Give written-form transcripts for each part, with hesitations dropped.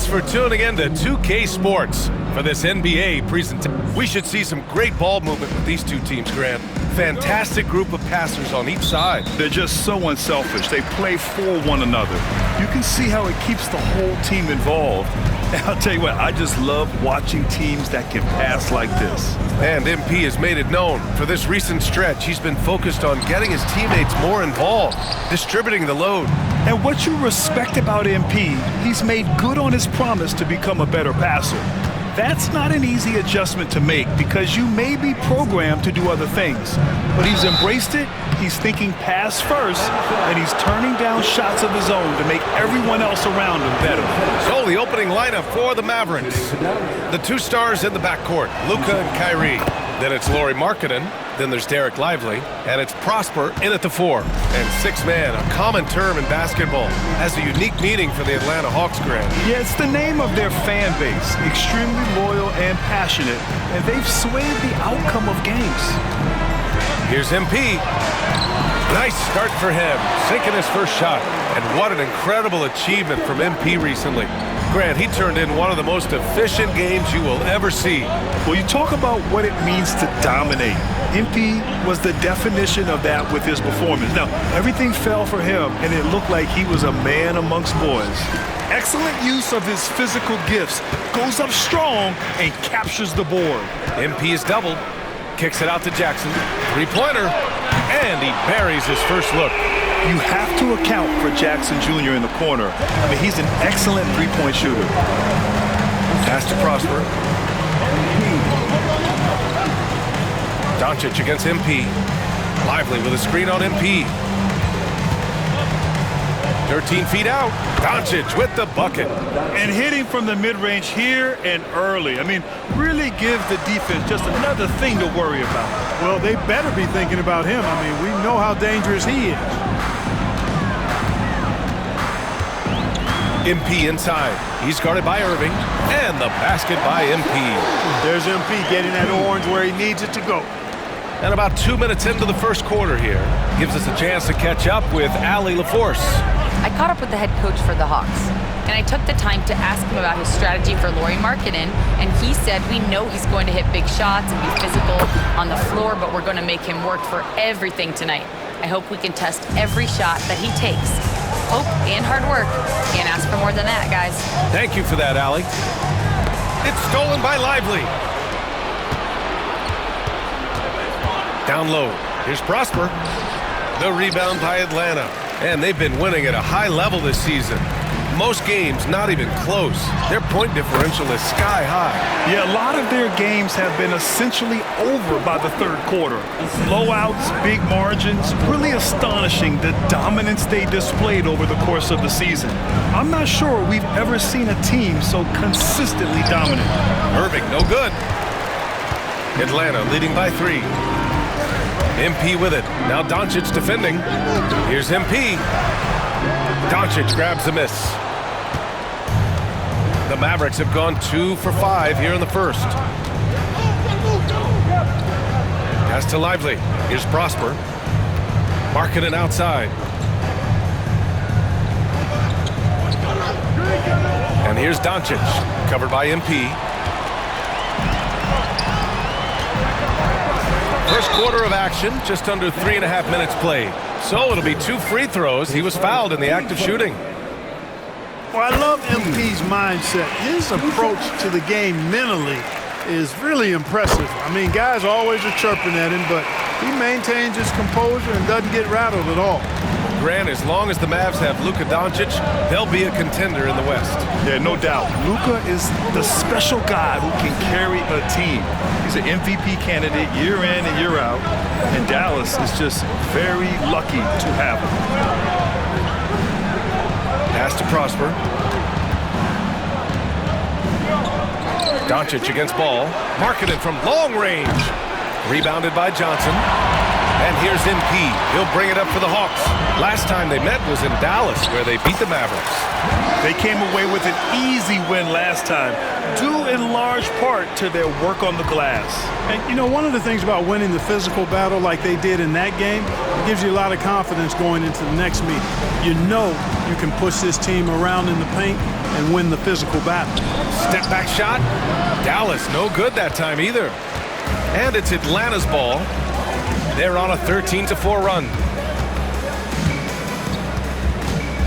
for tuning in to 2K Sports for this NBA presentation. We should see some great ball movement with these two teams, Grant. Fantastic group of passers on each side. They're just so unselfish. They play for one another. You can see how it keeps the whole team involved. And I'll tell you what, I just love watching teams that can pass like this. And MP has made it known for this recent stretch, he's been focused on getting his teammates more involved, distributing the load. And what you respect about MP, he's made good on his promise to become a better passer. That's not an easy adjustment to make because you may be programmed to do other things. But he's embraced it, he's thinking pass first, and he's turning down shots of his own to make everyone else around him better. So the opening lineup for the Mavericks. The two stars in the backcourt, Luka and Kyrie. Then it's Lauri Markkanen. Then there's Dereck Lively. And it's Prosper in at the 4. And six-man, a common term in basketball, has a unique meaning for the Atlanta Hawks, Grant. Yeah, it's the name of their fan base. Extremely loyal and passionate. And they've swayed the outcome of games. Here's MP. Nice start for him, sinking his first shot. And what an incredible achievement from MP recently. Grant, he turned in one of the most efficient games you will ever see. Well, you talk about what it means to dominate. MP was the definition of that with his performance. Now, everything fell for him, and it looked like he was a man amongst boys. Excellent use of his physical gifts. Goes up strong and captures the board. MP is doubled. Kicks it out to Jackson. Three-pointer. And he buries his first look. You have to account for Jackson Jr. in the corner. I mean, he's an excellent three-point shooter. Pass to Prosper. Doncic against MP. Lively with a screen on MP. 13 feet out. Doncic with the bucket. And hitting from the mid-range here and early. I mean, really give the defense just another thing to worry about. Well, they better be thinking about him. I mean, we know how dangerous he is. MP inside. He's guarded by Irving. And the basket by MP. There's MP getting that orange where he needs it to go. And about 2 minutes into the first quarter here, gives us a chance to catch up with Allie LaForce. I caught up with the head coach for the Hawks, and I took the time to ask him about his strategy for Lauri Markkanen, and he said we know he's going to hit big shots and be physical on the floor, but we're going to make him work for everything tonight. I hope we can test every shot that he takes. Hope and hard work. Can't ask for more than that, guys. Thank you for that, Allie. It's stolen by Lively. Down low. Here's Prosper. The rebound by Atlanta. And they've been winning at a high level this season. Most games not even close. Their point differential is sky high. Yeah, a lot of their games have been essentially over by the third quarter. Blowouts, big margins, really astonishing the dominance they displayed over the course of the season. I'm not sure we've ever seen a team so consistently dominant. Irving, no good. Atlanta leading by 3. MP with it. Now Doncic defending. Here's MP. Doncic grabs a miss. The Mavericks have gone 2 for 5 here in the first. Pass to Lively. Here's Prosper. Markkanen outside. And here's Doncic, covered by MP. First quarter of action, just under 3.5 minutes played. So it'll be 2 free throws. He was fouled in the act of shooting. Well, I love MP's mindset. His approach to the game mentally is really impressive. I mean, guys always are chirping at him, but he maintains his composure and doesn't get rattled at all. Grant, as long as the Mavs have Luka Doncic, they'll be a contender in the West. Yeah, no doubt. Luka is the special guy who can carry a team. He's an MVP candidate year in and year out, and Dallas is just very lucky to have him. Pass to Prosper. Doncic against ball. Markkanen from long range. Rebounded by Johnson. And here's MP. He'll bring it up for the Hawks. Last time they met was in Dallas, where they beat the Mavericks. They came away with an easy win last time, due in large part to their work on the glass. And, you know, one of the things about winning the physical battle like they did in that game, it gives you a lot of confidence going into the next meeting. You know you can push this team around in the paint, and win the physical battle. Step back shot. Dallas, no good that time either. And it's Atlanta's ball. They're on a 13-4 run.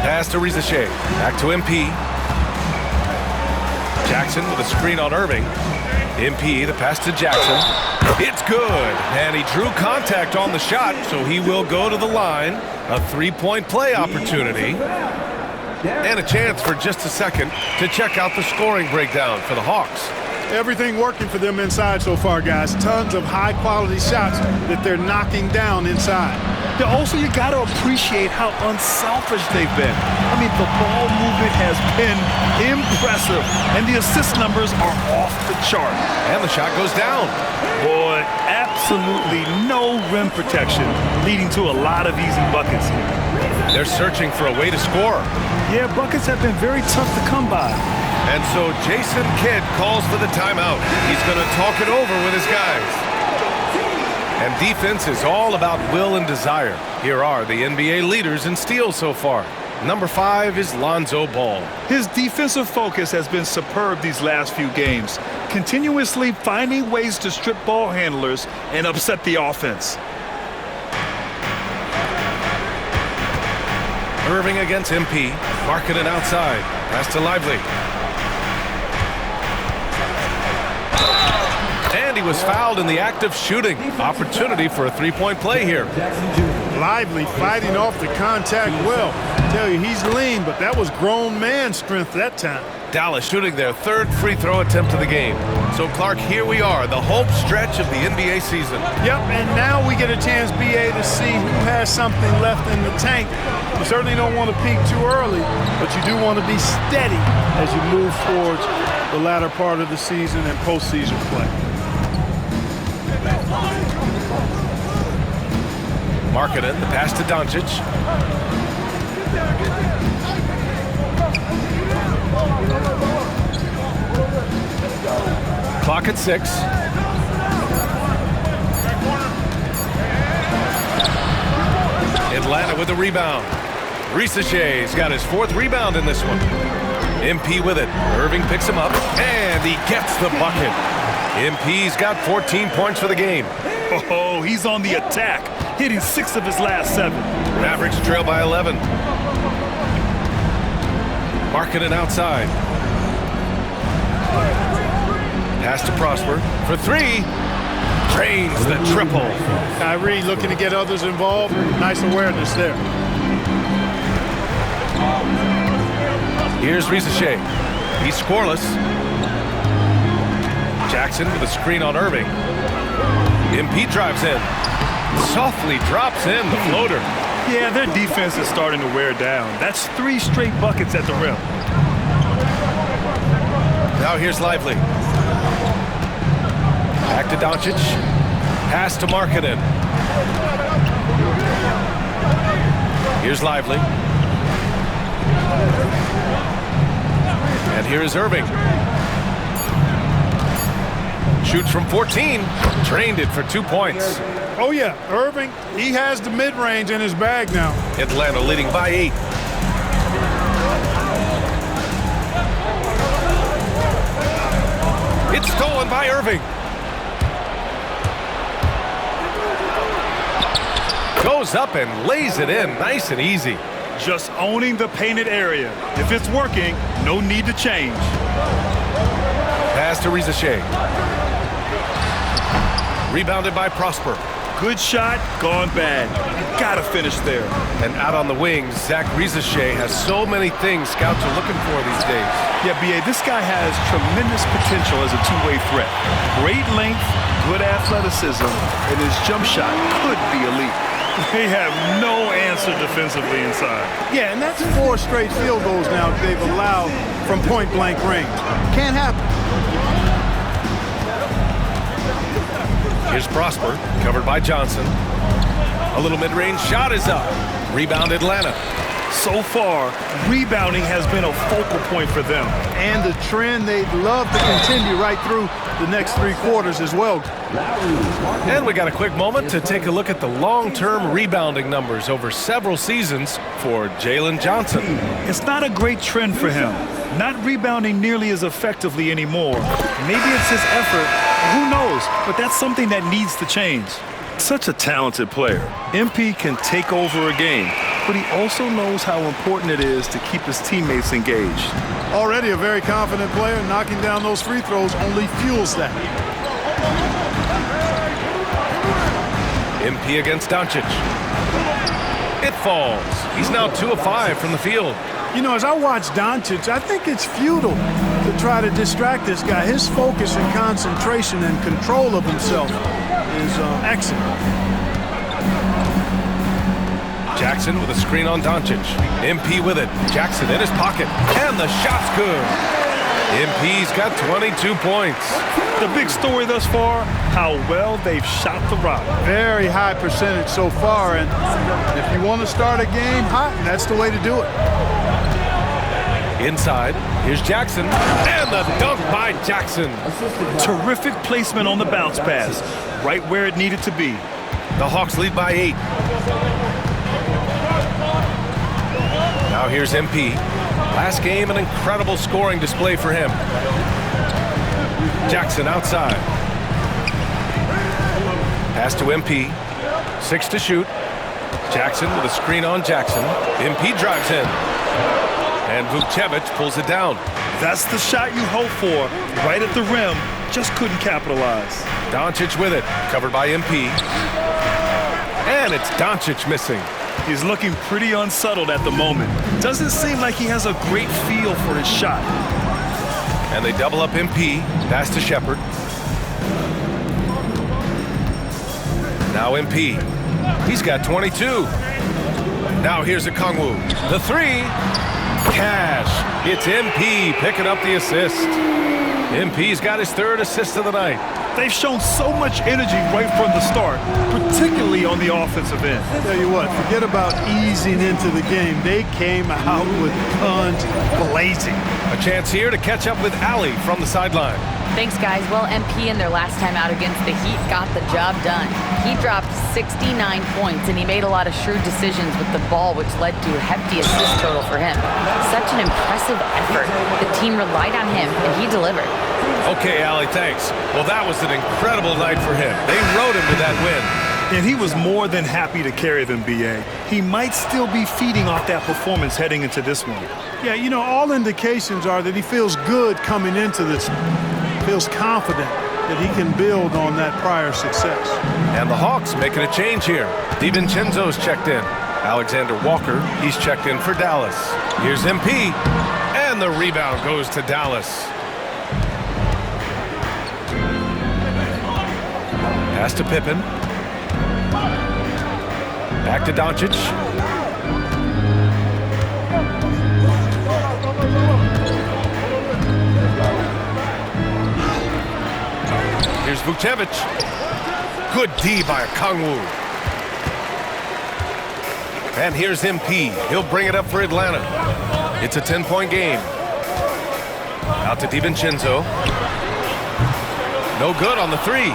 Pass to Rizachet. Back to MP. Jackson with a screen on Irving. MP, the pass to Jackson. It's good. And he drew contact on the shot, so he will go to the line. A three-point play opportunity. And a chance for just a second to check out the scoring breakdown for the Hawks. Everything working for them inside so far, guys. Tons of high-quality shots that they're knocking down inside. Yeah, also, you got to appreciate how unselfish they've been. I mean, the ball movement has been impressive, and the assist numbers are off the chart. And the shot goes down. Boy, absolutely no rim protection, leading to a lot of easy buckets here. They're searching for a way to score. Yeah, buckets have been very tough to come by. And so Jason Kidd calls for the timeout. He's going to talk it over with his guys. And defense is all about will and desire. Here are the NBA leaders in steals so far. Number 5 is Lonzo Ball. His defensive focus has been superb these last few games, continuously finding ways to strip ball handlers and upset the offense. Irving against MP. Markkanen outside. Pass to Lively. And he was fouled in the act of shooting. Opportunity for a three-point play here. Lively fighting off the contact well. I tell you, he's lean, but that was grown man strength that time. Dallas shooting their third free throw attempt of the game. So, Clark, here we are, the home stretch of the NBA season. Yep, and now we get a chance, BA, to see who has something left in the tank. You certainly don't want to peak too early, but you do want to be steady as you move towards the latter part of the season and postseason play. Markkanen, the pass to Doncic. Clock at 6. Atlanta with the rebound. Rizachet's got his 4th rebound in this one. MP with it. Irving picks him up, and he gets the bucket. MP's got 14 points for the game. Oh, he's on the attack, hitting 6 of his last 7. Mavericks trail by 11. Markkanen outside. Pass to Prosper for 3. Drains the triple. Kyrie looking to get others involved. Nice awareness there. Here's Rizachet. He's scoreless. Jackson with a screen on Irving. MP drives in. Softly drops in the floater. Yeah, their defense is starting to wear down. That's 3 straight buckets at the rim. Now here's Lively. Back to Doncic. Pass to Markkanen. Here's Lively. And here is Irving. Shoots from 14. Drained it for 2 points. Oh, yeah. Irving, he has the mid-range in his bag now. Atlanta leading by 8. It's stolen by Irving. Goes up and lays it in nice and easy. Just owning the painted area. If it's working, no need to change. Pass to Rizachet. Rebounded by Prosper. Good shot, gone bad. Gotta finish there. And out on the wings, Zach Rizachet has so many things scouts are looking for these days. Yeah, B.A., this guy has tremendous potential as a two-way threat. Great length, good athleticism, and his jump shot could be elite. They have no answer defensively inside. Yeah, and that's 4 straight field goals now they've allowed from point-blank range. Can't happen. Here's Prosper, covered by Johnson. A little mid-range shot is up. Rebound Atlanta. So far, rebounding has been a focal point for them. And the trend they'd love to continue right through the next 3 quarters as well. And we got a quick moment to take a look at the long-term rebounding numbers over several seasons for Jalen Johnson. It's not a great trend for him. Not rebounding nearly as effectively anymore. Maybe it's his effort. Who knows? But that's something that needs to change. Such a talented player. MP can take over a game, but he also knows how important it is to keep his teammates engaged. Already a very confident player, knocking down those free throws only fuels that. MP against Doncic. It falls. He's now 2 of 5 from the field. You know, as I watch Doncic, I think it's futile to try to distract this guy. His focus and concentration and control of himself is excellent. Jackson with a screen on Doncic. MP with it. Jackson in his pocket. And the shot's good. MP's got 22 points. The big story thus far, how well they've shot the rock. Very high percentage so far, and if you want to start a game hot, that's the way to do it. Inside, here's Jackson, and the dunk by Jackson. Terrific placement on the bounce pass, right where it needed to be. The Hawks lead by 8. Now here's MP. Last game, an incredible scoring display for him. Jackson outside. Pass to MP. 6 to shoot. Jackson with a screen on Jackson. MP drives in. And Vukcevic pulls it down. That's the shot you hope for. Right at the rim, just couldn't capitalize. Doncic with it, covered by MP. And it's Doncic missing. He's looking pretty unsettled at the moment. Doesn't seem like he has a great feel for his shot. And they double up MP. Pass to Shepherd. Now MP. He's got 22. Now here's Okongwu. The 3. Cash. It's MP picking up the assist. MP's got his 3rd assist of the night. They've shown so much energy right from the start, particularly on the offensive end. Tell you what, forget about easing into the game. They came out with guns blazing. A chance here to catch up with Allie from the sideline. Thanks, guys. Well, MP in their last time out against the Heat got the job done. He dropped 69 points, and he made a lot of shrewd decisions with the ball, which led to a hefty assist total for him. Such an impressive effort. The team relied on him, and he delivered. Okay, Allie, thanks. Well, that was an incredible night for him. They rode him to that win. And he was more than happy to carry them, B.A. He might still be feeding off that performance heading into this one. Yeah, you know, all indications are that he feels good coming into this. Feels confident that he can build on that prior success. And the Hawks making a change here. DiVincenzo's checked in. Alexander Walker, he's checked in for Dallas. Here's MP, and the rebound goes to Dallas. Pass to Pippen. Back to Doncic. Here's Vukcevic. Good D by Okongwu. And here's MP. He'll bring it up for Atlanta. It's a 10-point game. Out to DiVincenzo. No good on the 3.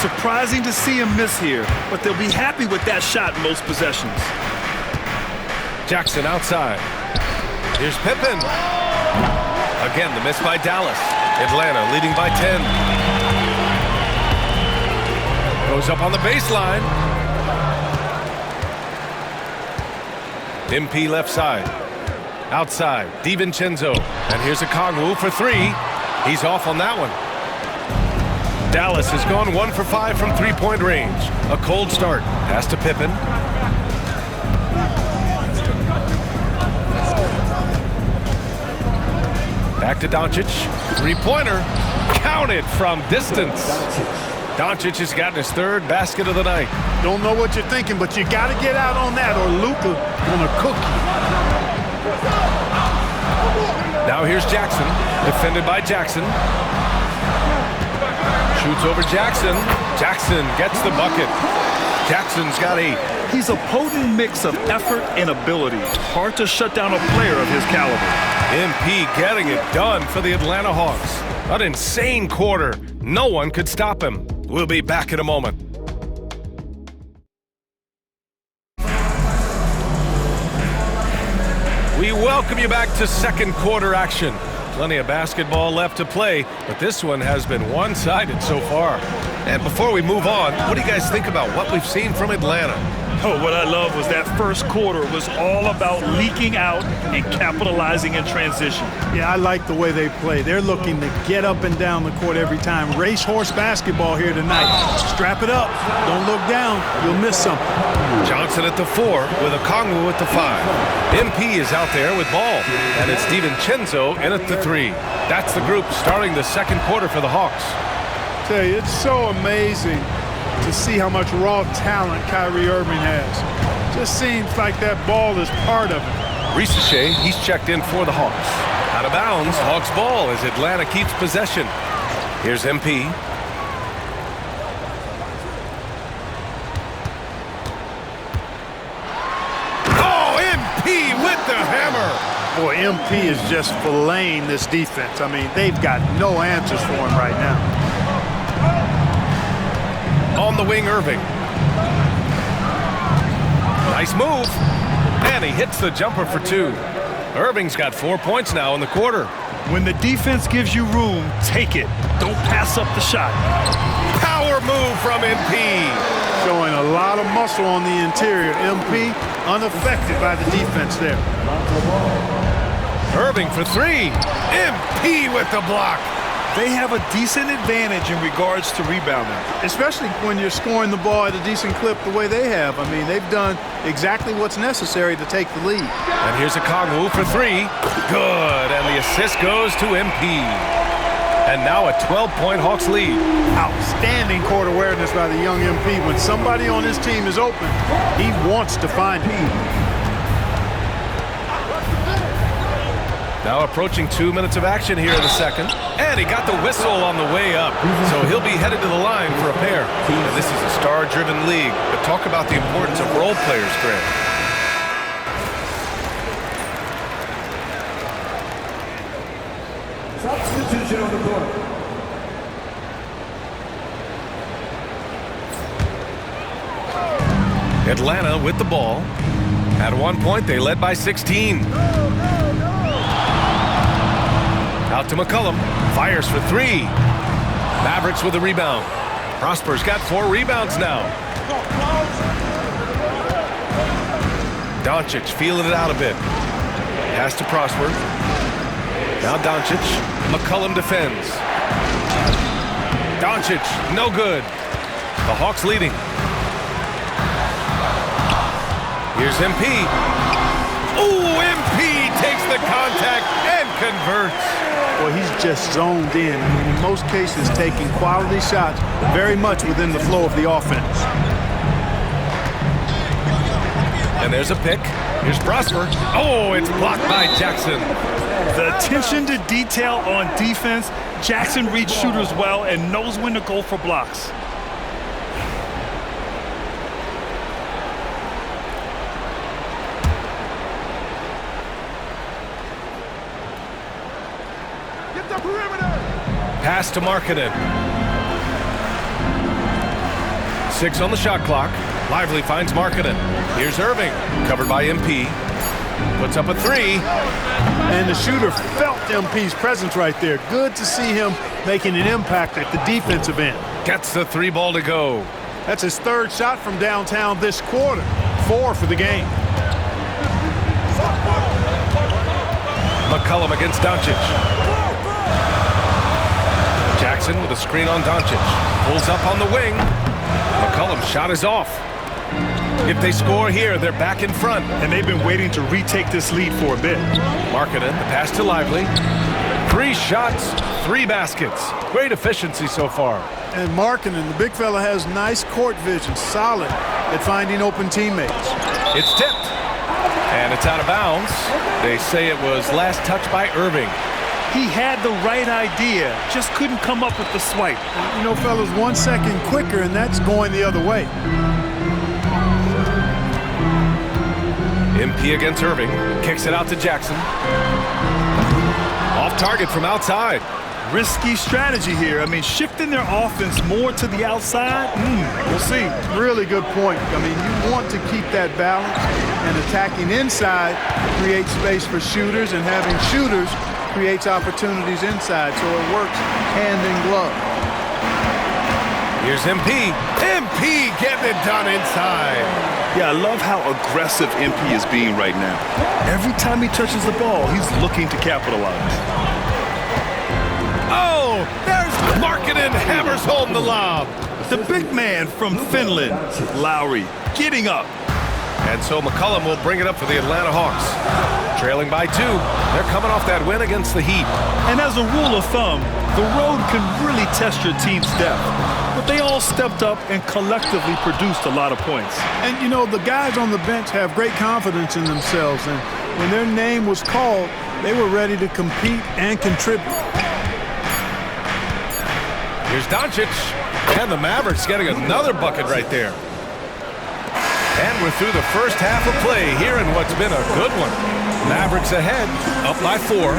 Surprising to see him miss here, but they'll be happy with that shot most possessions. Jackson outside. Here's Pippen. Again, the miss by Dallas. Atlanta leading by 10. Goes up on the baseline. MP left side. Outside, DiVincenzo. And here's Okongwu for 3. He's off on that one. Dallas has gone 1 for 5 from 3-point range. A cold start. Pass to Pippen. Back to Doncic. 3-pointer. Counted from distance. Doncic has gotten his 3rd basket of the night. Don't know what you're thinking, but you got to get out on that or Luka gonna cook you. Now here's Jackson. Defended by Jackson. Shoots over Jackson. Jackson gets the bucket. Jackson's got 8. He's a potent mix of effort and ability. Hard to shut down a player of his caliber. MP getting it done for the Atlanta Hawks. An insane quarter. No one could stop him. We'll be back in a moment. We welcome you back to second quarter action. Plenty of basketball left to play, but this one has been one-sided so far. And before we move on, what do you guys think about what we've seen from Atlanta? Oh, what I love was that first quarter was all about leaking out and capitalizing in transition. Yeah, I like the way they play. They're looking to get up and down the court every time. Racehorse basketball here tonight. Strap it up. Don't look down. You'll miss something. Johnson at the 4 with Okongwu at the 5. MP is out there with ball, and it's DiVincenzo in at the 3. That's the group starting the second quarter for the Hawks. I tell you, it's so amazing to see how much raw talent Kyrie Irving has. Just seems like that ball is part of it. Risacher, he's checked in for the Hawks. Out of bounds, Hawks ball as Atlanta keeps possession. Here's MP. Oh, MP with the hammer. Boy, MP is just filleting this defense. I mean, they've got no answers for him right now. On the wing, Irving. Nice move. And he hits the jumper for 2. Irving's got 4 points now in the quarter. When the defense gives you room, take it. Don't pass up the shot. Power move from MP. Showing a lot of muscle on the interior. MP unaffected by the defense there. Irving for 3. MP with the block. They have a decent advantage in regards to rebounding. Especially when you're scoring the ball at a decent clip the way they have. I mean, they've done exactly what's necessary to take the lead. And here's Okongwu for 3. Good, and the assist goes to MP. And now a 12-point Hawks lead. Outstanding court awareness by the young MP. When somebody on his team is open, he wants to find him. Now approaching 2 minutes of action here in the second. And he got the whistle on the way up. So he'll be headed to the line for a pair. And this is a star-driven league. But talk about the importance of role players, Grant. Substitution on the court. Atlanta with the ball. At one point, they led by 16. Out to McCollum. Fires for 3. Mavericks with the rebound. Prosper's got 4 rebounds now. Doncic feeling it out a bit. Pass to Prosper. Now Doncic. McCollum defends. Doncic, no good. The Hawks leading. Here's MP. Ooh, MP takes the contact and converts. Well, he's just zoned in. In most cases, taking quality shots very much within the flow of the offense. And there's a pick. Here's Prosper. Oh, it's blocked by Jackson. The attention to detail on defense. Jackson reads shooters well and knows when to go for blocks. Pass to Markkanen. 6 on the shot clock. Lively finds Markkanen. Here's Irving, covered by MP. Puts up a 3. And the shooter felt MP's presence right there. Good to see him making an impact at the defensive end. Gets the 3 ball to go. That's his 3rd shot from downtown this quarter. 4 for the game. McCollum against Doncic. Jackson with a screen on Doncic. Pulls up on the wing. McCollum's shot is off. If they score here, they're back in front. And they've been waiting to retake this lead for a bit. Markkanen, the pass to Lively. 3 shots, 3 baskets. Great efficiency so far. And Markkanen, the big fella, has nice court vision, solid at finding open teammates. It's tipped. And it's out of bounds. They say it was last touched by Irving. He had the right idea, just couldn't come up with the swipe. You know, fellas, 1 second quicker, and that's going the other way. MP against Irving. Kicks it out to Jackson. Off target from outside. Risky strategy here. I mean, shifting their offense more to the outside, we'll see. Really good point. I mean, you want to keep that balance, and attacking inside creates space for shooters, and having shooters creates opportunities inside, so it works hand in glove. Here's MP. MP getting it done inside. Yeah, I love how aggressive MP is being right now. Every time he touches the ball, he's looking to capitalize. Oh, there's Markkanen, hammers home the lob. The big man from Finland, Lowry, getting up. And so McCollum will bring it up for the Atlanta Hawks. Trailing by 2. They're coming off that win against the Heat. And as a rule of thumb, the road can really test your team's depth. But they all stepped up and collectively produced a lot of points. And, you know, the guys on the bench have great confidence in themselves. And when their name was called, they were ready to compete and contribute. Here's Doncic. And the Mavericks getting another bucket right there. And we're through the first half of play here in what's been a good one. Mavericks ahead, up by 4.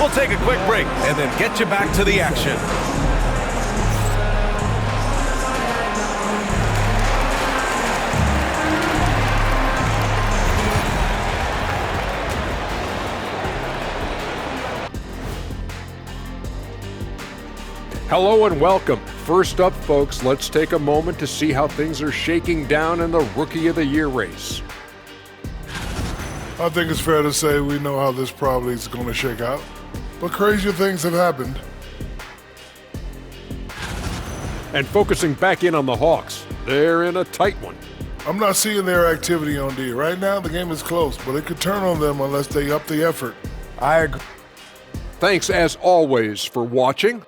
We'll take a quick break and then get you back to the action. Hello and welcome. First up, folks, let's take a moment to see how things are shaking down in the Rookie of the Year race. I think it's fair to say we know how this probably is going to shake out, but crazier things have happened. And focusing back in on the Hawks, they're in a tight one. I'm not seeing their activity on D. Right now, the game is close, but it could turn on them unless they up the effort. I agree. Thanks, as always, for watching.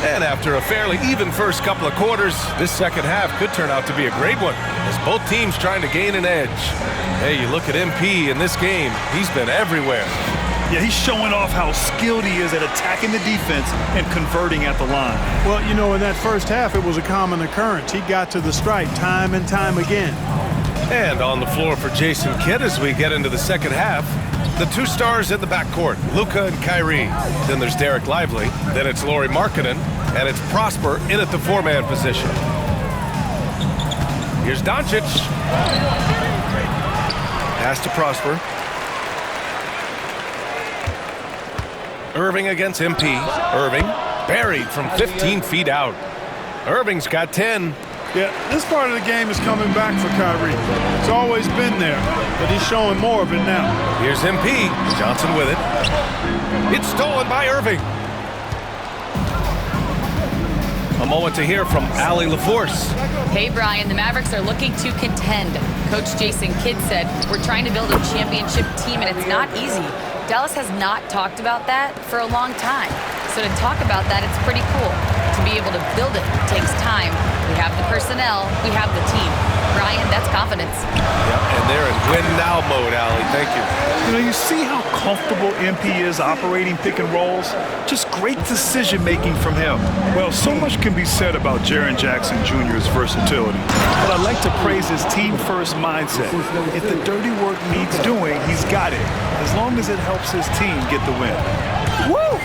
And after a fairly even first couple of quarters, this second half could turn out to be a great one, as both teams trying to gain an edge. Hey, you look at MP in this game, he's been everywhere. Yeah, he's showing off how skilled he is at attacking the defense and converting at the line. Well, you know, in that first half, it was a common occurrence. He got to the stripe time and time again. And on the floor for Jason Kidd as we get into the second half, the 2 stars in the backcourt, Luka and Kyrie. Then there's Derek Lively. Then it's Lauri Markkanen. And it's Prosper in at the 4-man position. Here's Doncic. Pass to Prosper. Irving against MP. Irving buried from 15 feet out. Irving's got 10. Yeah, this part of the game is coming back for Kyrie. It's always been there, but he's showing more of it now. Here's MP. Johnson with it. It's stolen by Irving. A moment to hear from Allie LaForce. Hey, Brian, the Mavericks are looking to contend. Coach Jason Kidd said, we're trying to build a championship team, and it's not easy. Dallas has not talked about that for a long time. So to talk about that, it's pretty cool. To be able to build it takes time. We have the personnel, we have the team. Brian, that's confidence. Yep, and they're in win now mode, Allie. Thank you. You know, you see how comfortable MP is operating pick and rolls? Just great decision-making from him. Well, so much can be said about Jaren Jackson Jr.'s versatility, but I'd like to praise his team-first mindset. If the dirty work needs doing, he's got it, as long as it helps his team get the win. Woo!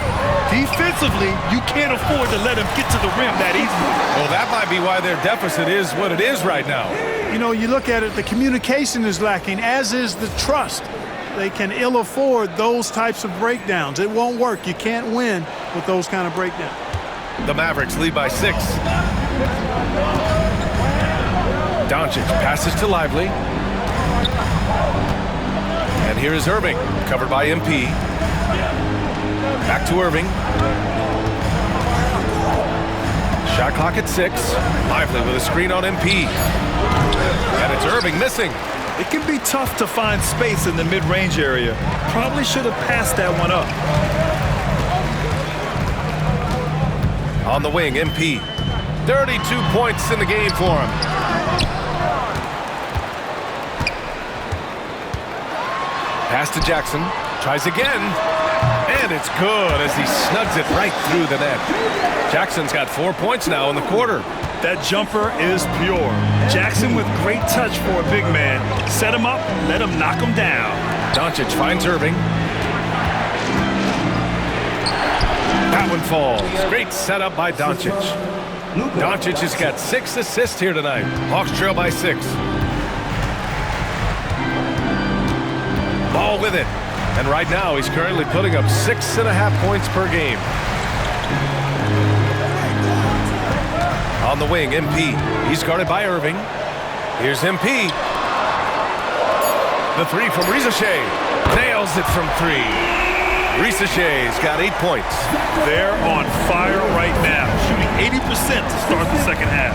Defensively, you can't afford to let him get to the rim that easily. Well, that might be why their deficit is what it is right now. You know, you look at it, the communication is lacking, as is the trust. They can ill afford those types of breakdowns. It won't work. You can't win with those kind of breakdowns. The Mavericks lead by 6. Doncic passes to Lively. And here is Irving, covered by MP. Back to Irving. Shot clock at 6. Lively with a screen on MP. And it's Irving missing. It can be tough to find space in the mid-range area. Probably should have passed that one up. On the wing, MP. 32 points in the game for him. Pass to Jackson. Tries again. And it's good as he snugs it right through the net. Jackson's got 4 points now in the quarter. That jumper is pure. Jackson with great touch for a big man. Set him up, let him knock him down. Doncic finds Irving. That one falls. Great setup by Doncic. Doncic has got 6 assists here tonight. Hawks trail by 6. Ball with it. And right now, he's currently putting up 6.5 points per game. On the wing, MP. He's guarded by Irving. Here's MP. The three from Risacher. Nails it from 3. Risacher's got 8 points. They're on fire right now, shooting 80% to start the second half.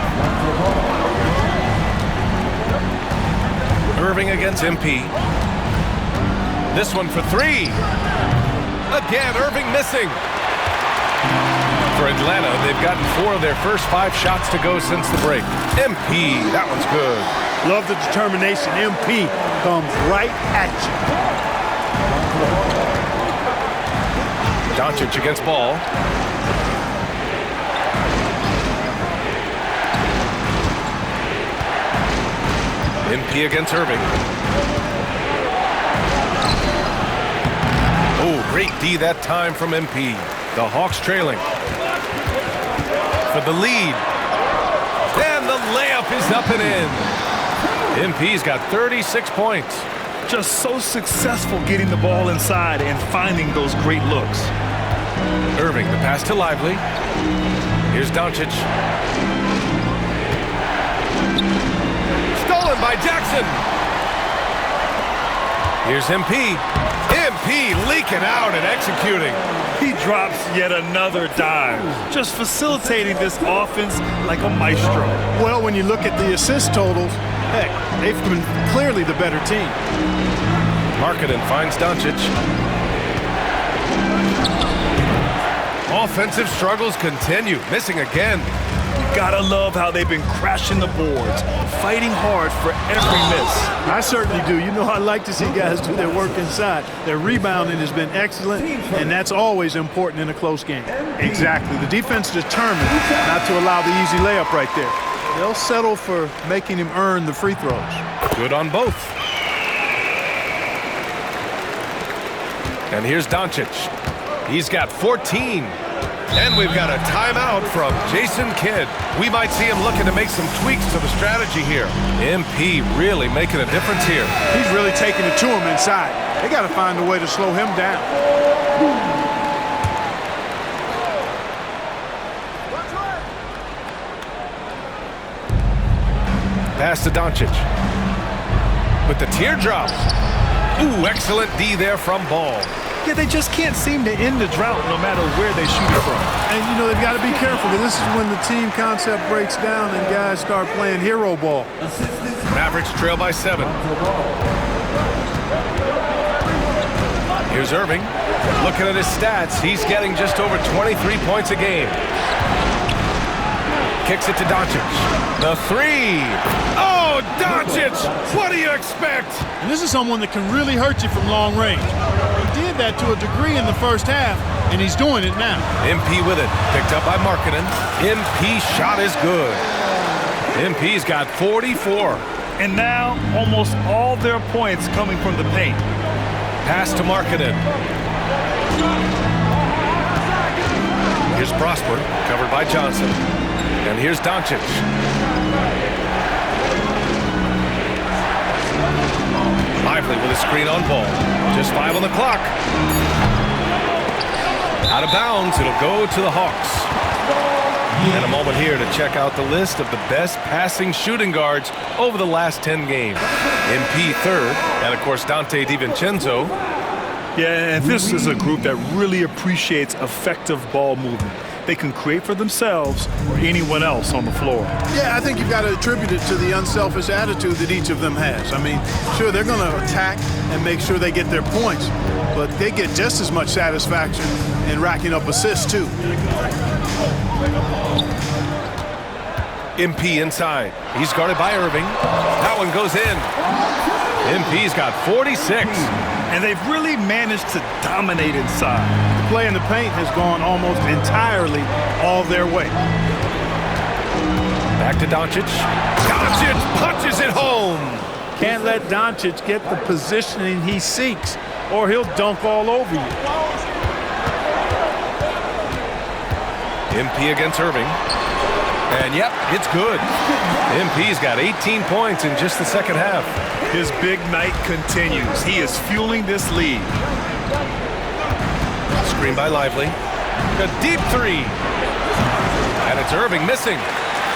Irving against MP. This one for 3. Again, Irving missing. For Atlanta, they've gotten 4 of their first 5 shots to go since the break. MP, that one's good. Love the determination. MP comes right at you. Doncic against Ball. MP against Irving. Oh, great D that time from MP. The Hawks trailing. For the lead. And the layup is up and in. MP's got 36 points. Just so successful getting the ball inside and finding those great looks. Irving, the pass to Lively. Here's Doncic. Stolen by Jackson. Here's MP. MP leaking out and executing. He drops yet another dime, just facilitating this offense like a maestro. Well, when you look at the assist totals, heck, they've been clearly the better team. Markkanen finds Doncic. Offensive struggles continue, missing again. You gotta love how they've been crashing the boards, fighting hard for every miss. I certainly do. You know, I like to see guys do their work inside. Their rebounding has been excellent, and that's always important in a close game. Exactly. The defense determined not to allow the easy layup right there. They'll settle for making him earn the free throws. Good on both. And here's Doncic. He's got 14. And we've got a timeout from Jason Kidd. We might see him looking to make some tweaks to the strategy here. MP really making a difference here. He's really taking it to him inside. They got to find a way to slow him down. Pass to Doncic. With the teardrop. Ooh, excellent D there from Ball. Yeah, they just can't seem to end the drought no matter where they shoot it from. And, you know, they've got to be careful, because this is when the team concept breaks down and guys start playing hero ball. Mavericks trail by 7. Here's Irving. Looking at his stats, he's getting just over 23 points a game. Kicks it to Doncic. The 3. Oh, Doncic! What do you expect? And this is someone that can really hurt you from long range. He did that to a degree in the first half, and he's doing it now. MP with it. Picked up by Markkanen. MP shot is good. MP's got 44. And now, almost all their points coming from the paint. Pass to Markkanen. Here's Prosper, covered by Johnson. And here's Doncic. Lively with a screen on Ball. Just 5 on the clock. Out of bounds, it'll go to the Hawks. And a moment here to check out the list of the best passing shooting guards over the last 10 games. MP third, and of course Dante DiVincenzo. Yeah, and this is a group that really appreciates effective ball movement. They can create for themselves or anyone else on the floor. Yeah, I think you've got to attribute it to the unselfish attitude that each of them has. I mean, sure, they're going to attack and make sure they get their points, but they get just as much satisfaction in racking up assists, too. MP inside. He's guarded by Irving. That one goes in. MP's got 46. And they've really managed to dominate inside. The play in the paint has gone almost entirely all their way. Back to Doncic. Doncic punches it home. Can't let Doncic get the positioning he seeks, or he'll dunk all over you. MP against Irving. And yep, it's good. MP's got 18 points in just the second half. His big night continues. He is fueling this lead. Screen by Lively. A deep three. And it's Irving missing.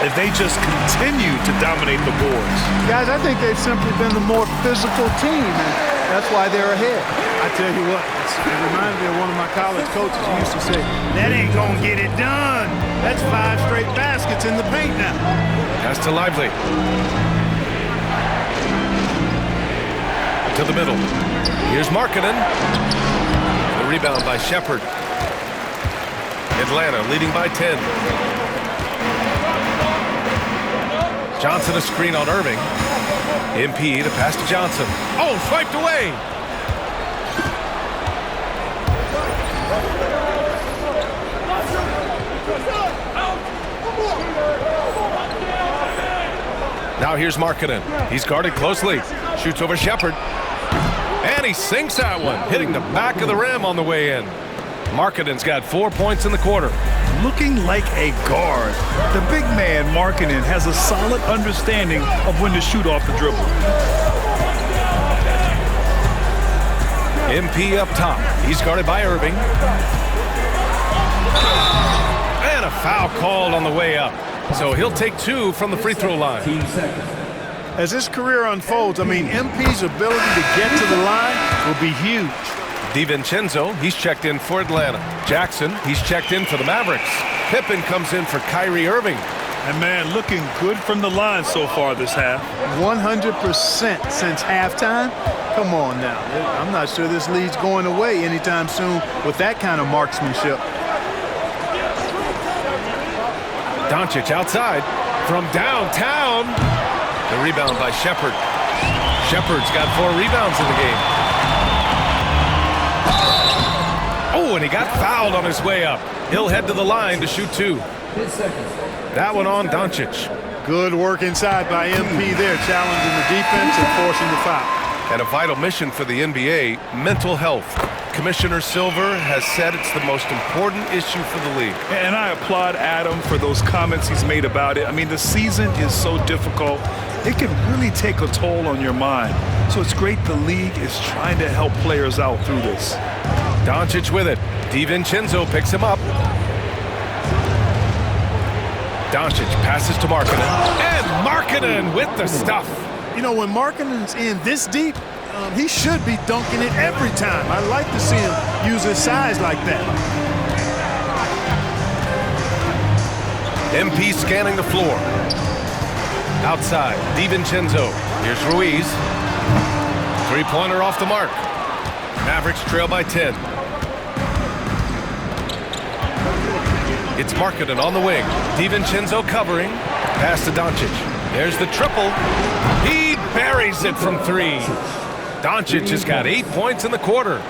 And they just continue to dominate the boards. Guys, I think they've simply been the more physical team, and that's why they're ahead. I tell you what, it reminds me of one of my college coaches who used to say, that ain't gonna get it done. That's 5 straight baskets in the paint now. Pass to Lively. To the middle. Here's Markkanen. The rebound by Shepherd. Atlanta leading by 10. Johnson a screen on Irving. MP to pass to Johnson. Oh, swiped away. Now here's Markkanen. He's guarded closely. Shoots over Shepherd. And he sinks that one, hitting the back of the rim on the way in. Markkanen's got 4 points in the quarter. Looking like a guard, the big man Markkanen has a solid understanding of when to shoot off the dribble. MP up top. He's guarded by Irving. And a foul called on the way up. So he'll take 2 from the free throw line. As his career unfolds, I mean, MP's ability to get to the line will be huge. DiVincenzo, he's checked in for Atlanta. Jackson, he's checked in for the Mavericks. Pippen comes in for Kyrie Irving. And man, looking good from the line so far this half. 100% since halftime. Come on now. I'm not sure this lead's going away anytime soon with that kind of marksmanship. Doncic outside from downtown. The rebound by Shepherd. Shepherd's got 4 rebounds in the game. Oh, and he got fouled on his way up. He'll head to the line to shoot 2. That one on Doncic. Good work inside by MP there, challenging the defense and forcing the foul. And a vital mission for the NBA, mental health. Commissioner Silver has said it's the most important issue for the league. And I applaud Adam for those comments he's made about it. I mean, the season is so difficult. It can really take a toll on your mind. So it's great the league is trying to help players out through this. Doncic with it. DiVincenzo picks him up. Doncic passes to Markkanen. And Markkanen with the stuff. You know, when Markkanen's in this deep, he should be dunking it every time. I like to see him use his size like that. MP scanning the floor. Outside, DiVincenzo. Here's Ruiz. Three-pointer off the mark. Mavericks trail by 10. It's Markkanen on the wing. DiVincenzo covering. Pass to Doncic. There's the triple. He buries it from 3. Doncic has got 8 points in the quarter.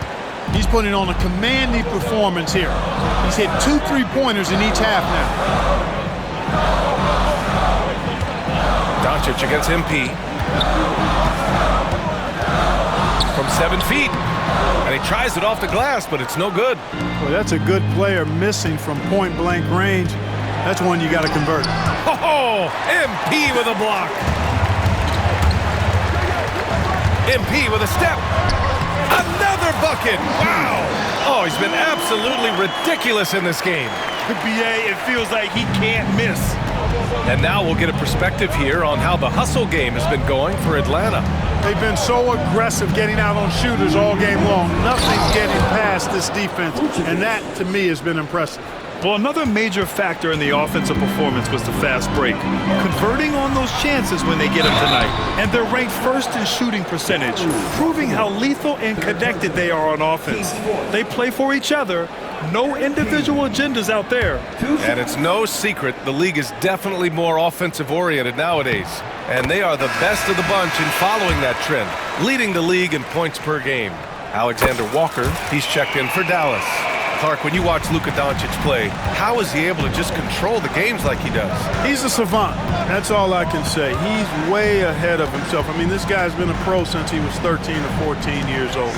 He's putting on a commanding performance here. He's hit 2 3-pointers in each half now. Doncic against MP. From 7 feet. And he tries it off the glass, but it's no good. Well, that's a good player missing from point-blank range. That's one you got to convert. Oh, MP with a block. MP with a step. Another bucket. Wow. Oh, he's been absolutely ridiculous in this game. BA, it feels like he can't miss. And now we'll get a perspective here on how the hustle game has been going for Atlanta. They've been so aggressive getting out on shooters all game long. Nothing's getting past this defense, and that, to me, has been impressive. Well, another major factor in the offensive performance was the fast break. Converting on those chances when they get them tonight. And they're ranked first in shooting percentage, proving how lethal and connected they are on offense. They play for each other. No individual agendas out there. And it's no secret the league is definitely more offensive-oriented nowadays. And they are the best of the bunch in following that trend, leading the league in points per game. Alexander Walker, he's checked in for Dallas. Clark, when you watch Luka Doncic play, how is he able to just control the games like he does? He's a savant. That's all I can say. He's way ahead of himself. I mean, this guy's been a pro since he was 13 or 14 years old.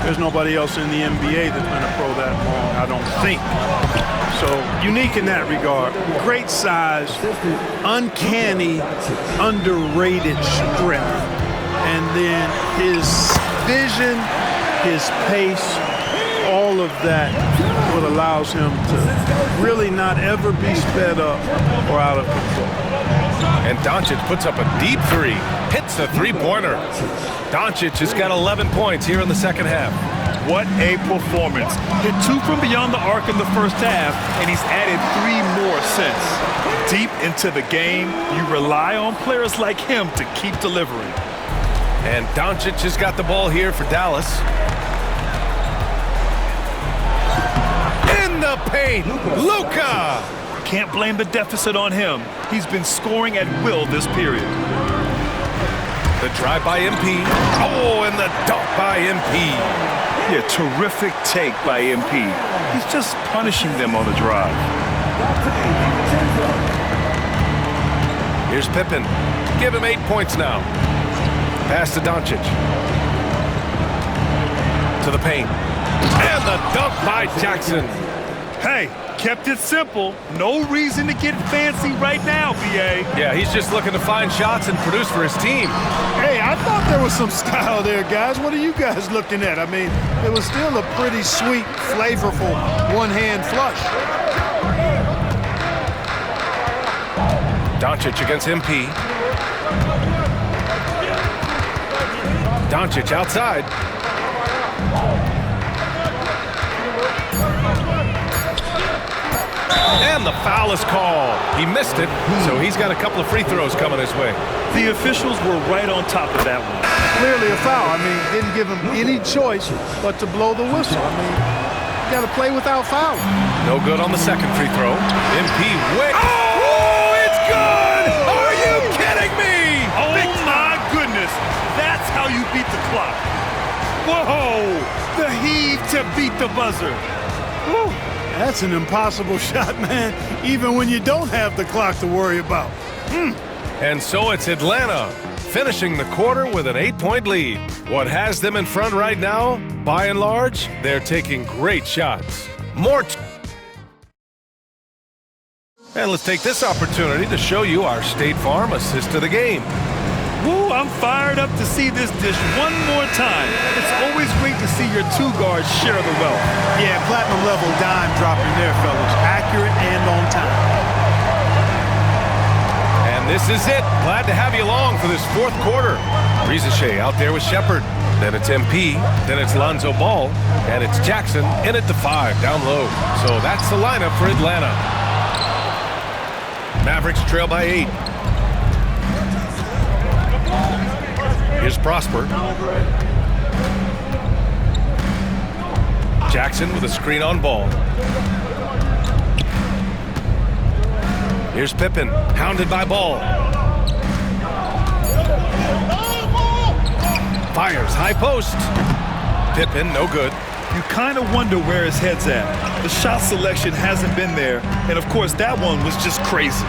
There's nobody else in the NBA that's been a pro that long, I don't think. So unique in that regard. Great size, uncanny, underrated strength. And then his vision, his pace, all of that what allows him to really not ever be sped up or out of control. And Doncic puts up a deep three, hits a three-pointer. Doncic has got 11 points here in the second half. What a performance. Hit 2 from beyond the arc in the first half, and he's added 3 more since. Deep into the game, you rely on players like him to keep delivering. And Doncic has got the ball here for Dallas. In the paint, Luka! Can't blame the deficit on him. He's been scoring at will this period. The drive by MP. Oh, and the dunk by MP. Yeah, terrific take by MP. He's just punishing them on the drive. Here's Pippen. Give him 8 points now. Pass to Doncic. To the paint. And the dunk by Jackson. Hey, kept it simple. No reason to get fancy right now, B.A. Yeah, he's just looking to find shots and produce for his team. Hey, I thought there was some style there, guys. What are you guys looking at? I mean, it was still a pretty sweet, flavorful one-hand flush. Doncic against MP. Doncic outside. And the foul is called. He missed it, so he's got a couple of free throws coming his way. The officials were right on top of that one. Clearly a foul. I mean, didn't give him any choice but to blow the whistle. I mean, you got to play without foul. No good on the second free throw. MP wait. Oh, it's good! Are you kidding me? Oh, my goodness. That's how you beat the clock. Whoa! The heave to beat the buzzer. Whew. That's an impossible shot, man, even when you don't have the clock to worry about. And so it's Atlanta finishing the quarter with an 8-point lead. What has them in front right now, by and large, they're taking great shots. And let's take this opportunity to show you our State Farm assist to the game. Woo, I'm fired up to see this dish one more time. It's always great to see your 2 guards share the wealth. Yeah, platinum level dime dropping there, fellas. Accurate and on time. And this is it. Glad to have you along for this fourth quarter. Rizachet out there with Shepard. Then it's MP. Then it's Lonzo Ball. And it's Jackson in at the 5 down low. So that's the lineup for Atlanta. Mavericks trail by 8. Here's Prosper. Jackson with a screen on Ball. Here's Pippen, hounded by Ball. Fires, high post. Pippen, no good. You kind of wonder where his head's at. The shot selection hasn't been there, and of course that one was just crazy.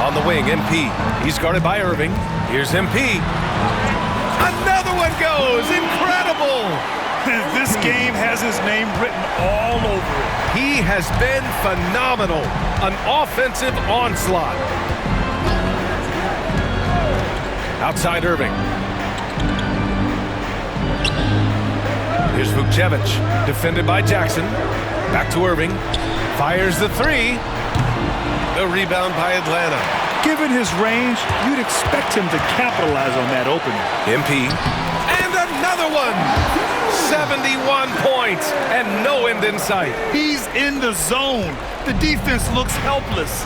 On the wing, MP. He's guarded by Irving. Here's MP. Another one goes! Incredible! This game has his name written all over it. He has been phenomenal. An offensive onslaught. Outside Irving. Here's Vukcevic, defended by Jackson. Back to Irving. Fires the 3. The rebound by Atlanta. Given his range, you'd expect him to capitalize on that opening. MP. And another one! 71 points and no end in sight. He's in the zone. The defense looks helpless.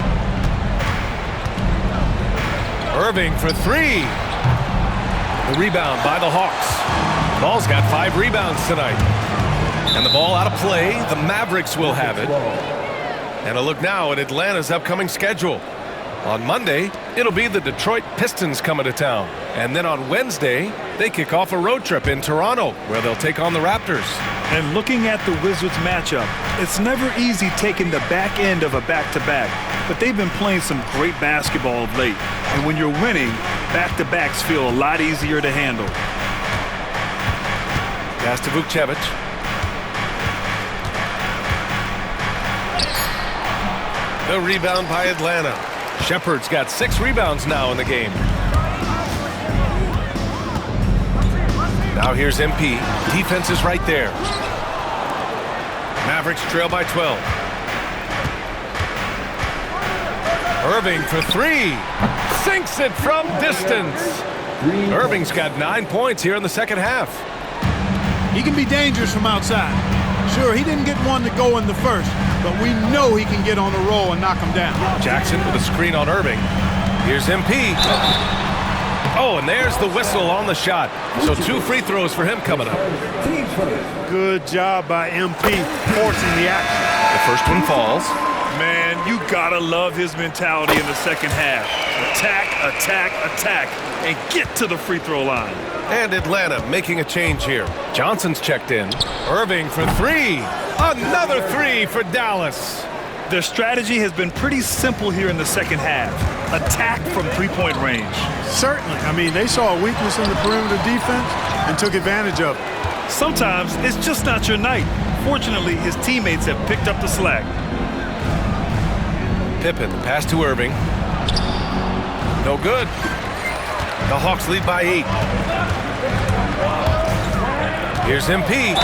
Irving for 3. The rebound by the Hawks. Ball's got 5 rebounds tonight. And the ball out of play. The Mavericks will have it. And a look now at Atlanta's upcoming schedule. On Monday, it'll be the Detroit Pistons coming to town. And then on Wednesday, they kick off a road trip in Toronto, where they'll take on the Raptors. And looking at the Wizards matchup, it's never easy taking the back end of a back-to-back. But they've been playing some great basketball of late. And when you're winning, back-to-backs feel a lot easier to handle. Pass to Vukcevic. The rebound by Atlanta. Shepard's got 6 rebounds now in the game. Now here's MP. Defense is right there. Mavericks trail by 12. Irving for 3. Sinks it from distance. Irving's got 9 points here in the second half. He can be dangerous from outside. Sure, he didn't get one to go in the first, but we know he can get on a roll and knock him down. Jackson with a screen on Irving. Here's MP. Oh, and there's the whistle on the shot. So 2 free throws for him coming up. Good job by MP forcing the action. The first one falls. Man, you gotta love his mentality in the second half. Attack, attack, attack, and get to the free throw line. And Atlanta making a change here. Johnson's checked in. Irving for 3. Another 3 for Dallas. Their strategy has been pretty simple here in the second half. Attack from three-point range. Certainly. I mean, they saw a weakness in the perimeter defense and took advantage of it. Sometimes it's just not your night. Fortunately, his teammates have picked up the slack. Pippen, pass to Irving. No good. The Hawks lead by 8. Here's MP.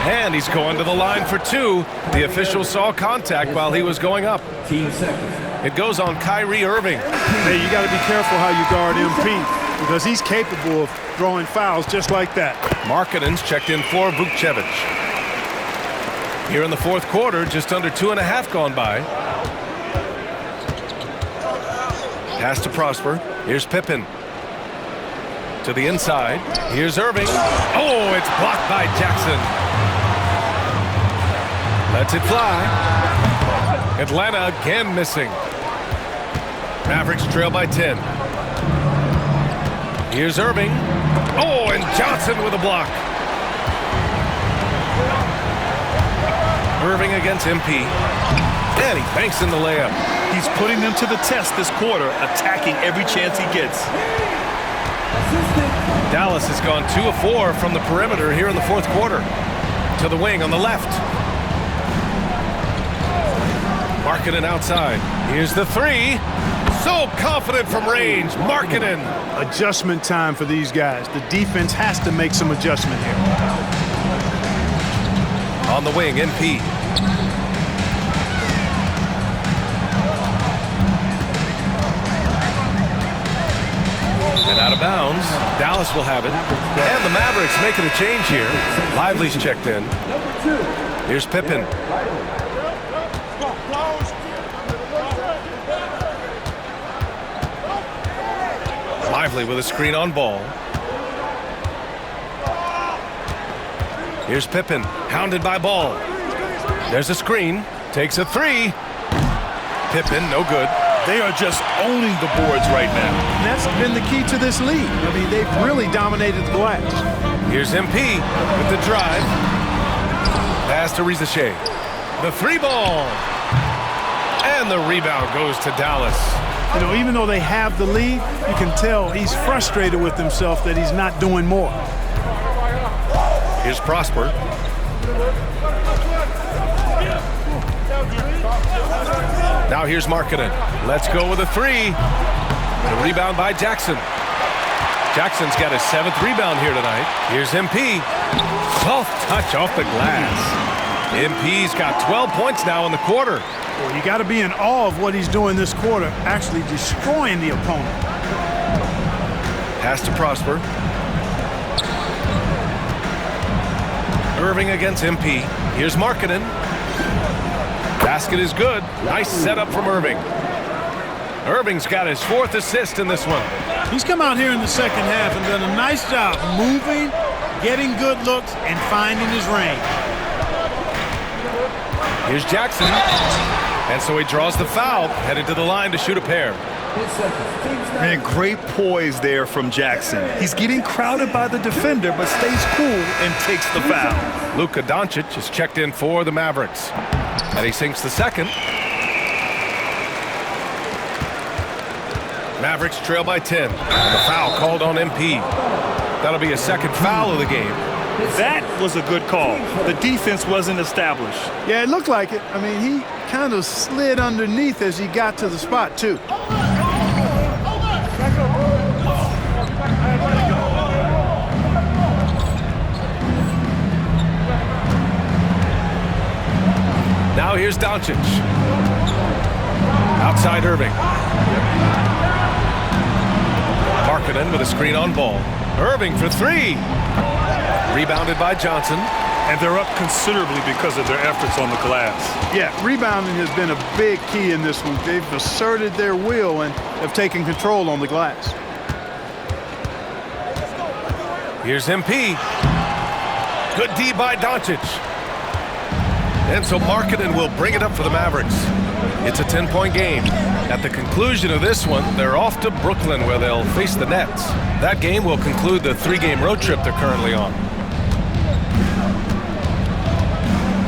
And he's going to the line for 2. The official saw contact while he was going up. It goes on Kyrie Irving. Hey, you got to be careful how you guard MP because he's capable of throwing fouls just like that. Markkanen's checked in for Vukcevic. Here in the fourth quarter, just under 2.5 gone by. Pass to Prosper. Here's Pippen. To the inside. Here's Irving. Oh, it's blocked by Jackson. Lets it fly. Atlanta again missing. Mavericks trail by 10. Here's Irving. Oh, and Johnson with a block. Irving against MP. And he banks in the layup. He's putting them to the test this quarter, attacking every chance he gets. Dallas has gone 2 of 4 from the perimeter here in the fourth quarter. To the wing on the left. Markkanen outside. Here's the 3. So confident from range. Markkanen. Adjustment time for these guys. The defense has to make some adjustment here. On the wing, MP. And out of bounds. Dallas will have it. And the Mavericks making a change here. Lively's checked in. Here's Pippen. Lively with a screen on Ball. Here's Pippen, hounded by Ball. There's a screen, takes a 3. Pippen, no good. They are just owning the boards right now. And that's been the key to this league. I mean, they've really dominated the glass. Here's MP with the drive. Pass to Rizachet. The 3 ball. And the rebound goes to Dallas. You know, even though they have the lead, you can tell he's frustrated with himself that he's not doing more. Here's Prosper. Now here's Markkanen. Let's go with a 3. The rebound by Jackson. Jackson's got his 7th rebound here tonight. Here's MP. Soft touch off the glass. MP's got 12 points now in the quarter. Well, you got to be in awe of what he's doing this quarter, actually destroying the opponent. Pass to Prosper. Irving against MP. Here's Markkanen. Basket is good. Nice setup from Irving. Irving's got his 4th assist in this one. He's come out here in the second half and done a nice job moving, getting good looks, and finding his range. Here's Jackson. And so he draws the foul, headed to the line to shoot a pair. Man, great poise there from Jackson. He's getting crowded by the defender, but stays cool and takes the foul. Luka Doncic is checked in for the Mavericks. And he sinks the 2nd. Mavericks trail by 10. And the foul called on MP. That'll be a 2nd foul of the game. That was a good call. The defense wasn't established. Yeah, it looked like it. I mean, he kind of slid underneath as he got to the spot, too. Now here's Doncic. Outside Irving. Markkanen with a screen on Ball. Irving for three. Rebounded by Johnson. And they're up considerably because of their efforts on the glass. Yeah, rebounding has been a big key in this one. They've asserted their will and have taken control on the glass. Here's MP. Good D by Doncic. And so Markkanen will bring it up for the Mavericks. It's a 10-point game. At the conclusion of this one, they're off to Brooklyn where they'll face the Nets. That game will conclude the 3-game road trip they're currently on.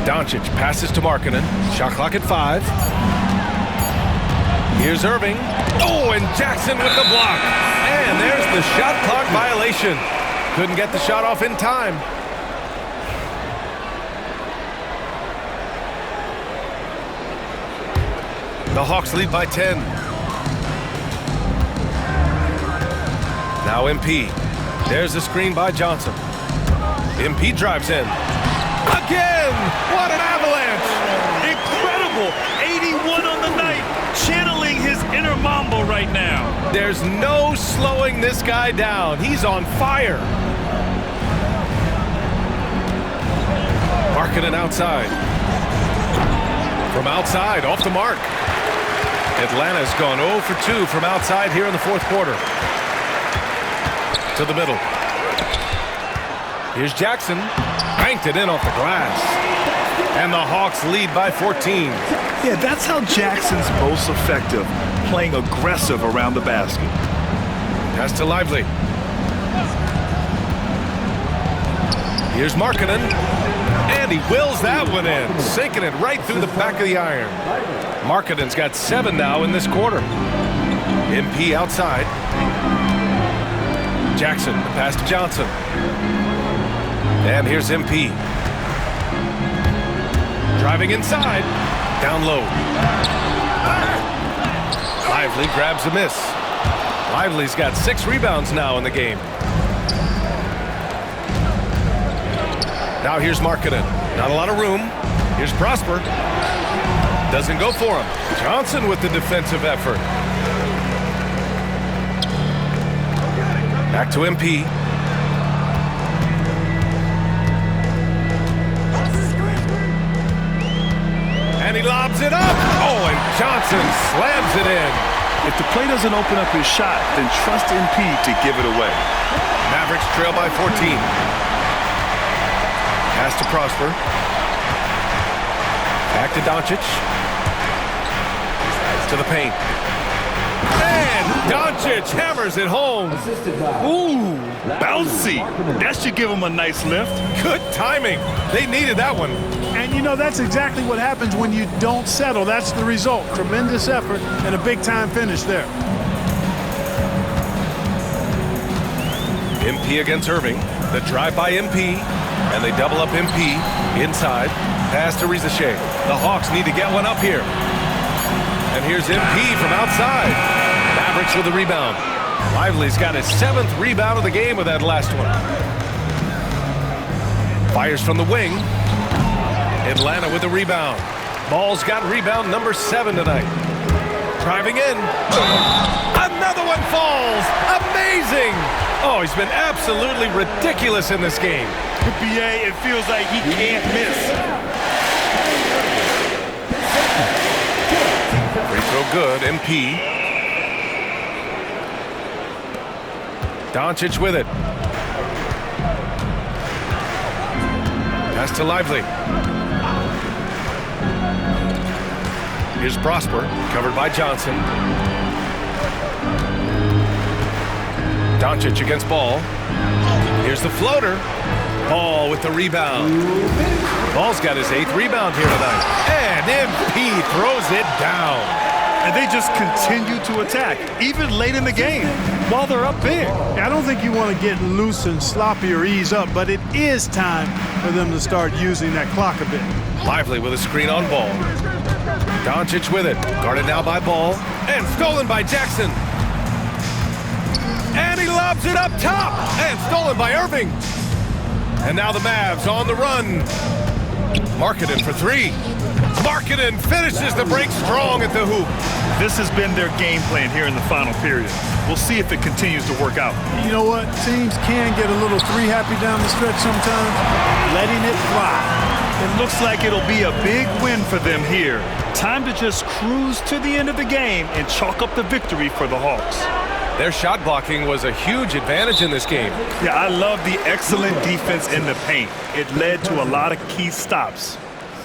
Doncic passes to Markkanen. Shot clock at 5. Here's Irving. Oh, and Jackson with the block. And there's the shot clock violation. Couldn't get the shot off in time. The Hawks lead by 10. Now MP. There's a screen by Johnson. MP drives in. Again! What an avalanche! Incredible! 81 on the night. Channeling his inner Mamba right now. There's no slowing this guy down. He's on fire. Markkanen outside. From outside, off the mark. Atlanta's gone 0 for 2 from outside here in the fourth quarter. To the middle. Here's Jackson. Banked it in off the glass. And the Hawks lead by 14. Yeah, that's how Jackson's most effective, playing aggressive around the basket. Pass to Lively. Here's Markkanen. And he wills that one in, sinking it right through the back of the iron. Markkanen's got 7 now in this quarter. MP outside. Jackson, the pass to Johnson. And here's MP. Driving inside. Down low. Lively grabs a miss. Lively's got 6 rebounds now in the game. Now here's Markkanen. Not a lot of room. Here's Prosper. Doesn't go for him. Johnson with the defensive effort. Back to MP. And he lobs it up. Oh, and Johnson slams it in. If the play doesn't open up his shot, then trust MP to give it away. Mavericks trail by 14. Pass to Prosper. Back to Doncic. To the paint. And Doncic hammers it home. Ooh, bouncy. That should give him a nice lift. Good timing. They needed that one. And, you know, that's exactly what happens when you don't settle. That's the result. Tremendous effort and a big-time finish there. MP against Irving. The drive by MP. And they double up MP inside. Pass to Rizachet. The Hawks need to get one up here. And here's MP from outside. Mavericks with the rebound. Lively's got his 7th rebound of the game with that last one. Fires from the wing. Atlanta with the rebound. Ball's got rebound number 7 tonight. Driving in. Another one falls. Amazing. Oh, he's been absolutely ridiculous in this game. BA, it feels like he can't miss. Free throw good. MP. Doncic with it. Pass to Lively. Here's Prosper, covered by Johnson. Doncic against Ball. Here's the floater. Ball with the rebound. Ball's got his 8th rebound here tonight. And MP throws it down. And they just continue to attack, even late in the game, while they're up big. I don't think you want to get loose and sloppy or ease up, but it is time for them to start using that clock a bit. Lively with a screen on Ball. Doncic with it. Guarded now by Ball. And stolen by Jackson. And he lobs it up top. And stolen by Irving. And now the Mavs on the run. Markkanen for three. Markkanen finishes the break strong at the hoop. This has been their game plan here in the final period. We'll see if it continues to work out. You know what? Teams can get a little three happy down the stretch sometimes. Letting it fly. It looks like it'll be a big win for them here. Time to just cruise to the end of the game and chalk up the victory for the Hawks. Their shot blocking was a huge advantage in this game. Yeah, I love the excellent defense in the paint. It led to a lot of key stops.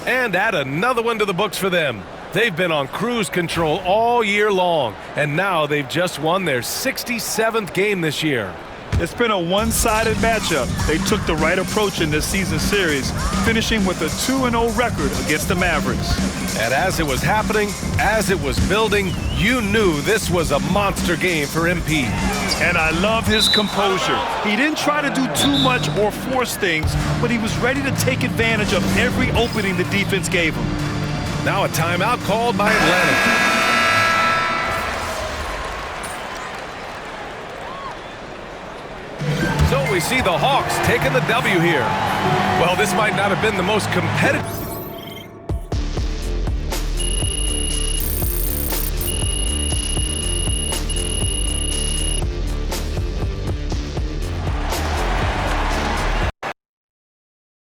And add another one to the books for them. They've been on cruise control all year long, and now they've just won their 67th game this year. It's been a one-sided matchup. They took the right approach in this season series, finishing with a 2-0 record against the Mavericks. And as it was happening, as it was building, you knew this was a monster game for MP. And I love his composure. He didn't try to do too much or force things, but he was ready to take advantage of every opening the defense gave him. Now a timeout called by Atlanta. So we see the Hawks taking the W here. Well, this might not have been the most competitive.